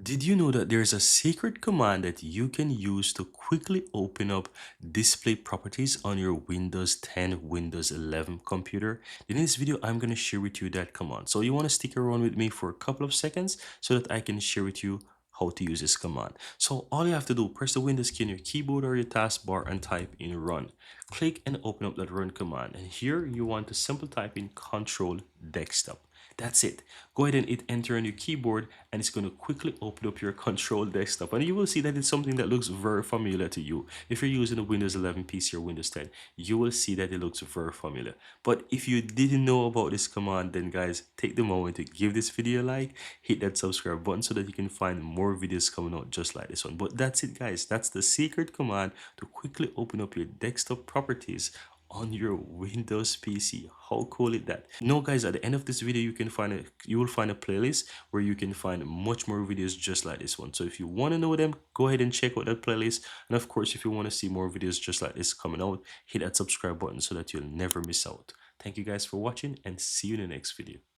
Did you know that there's a secret command that you can use to quickly open up display properties on your Windows 10, Windows 11 computer? In this video, I'm going to share with you that command. So you want to stick around with me for a couple of seconds so that I can share with you how to use this command. So all you have to do, press the Windows key on your keyboard or your taskbar and type in run. Click and open up that run command. And here you want to simply type in Control Desktop. That's it. Go ahead and hit enter on your keyboard and it's going to quickly open up your control desktop. And you will see that it's something that looks very familiar to you. If you're using a Windows 11 PC or Windows 10, you will see that it looks very familiar. But if you didn't know about this command, then guys, take the moment to give this video a like, hit that subscribe button so that you can find more videos coming out just like this one. But that's it guys, that's the secret command to quickly open up your desktop properties on your Windows PC. How cool is that? No guys, at the end of this video you will find a playlist where you can find much more videos just like this one. So if you want to know them, go ahead and check out that playlist. And of course, if you want to see more videos just like this coming out, hit that subscribe button so that you'll never miss out. Thank you guys for watching and see you in the next video.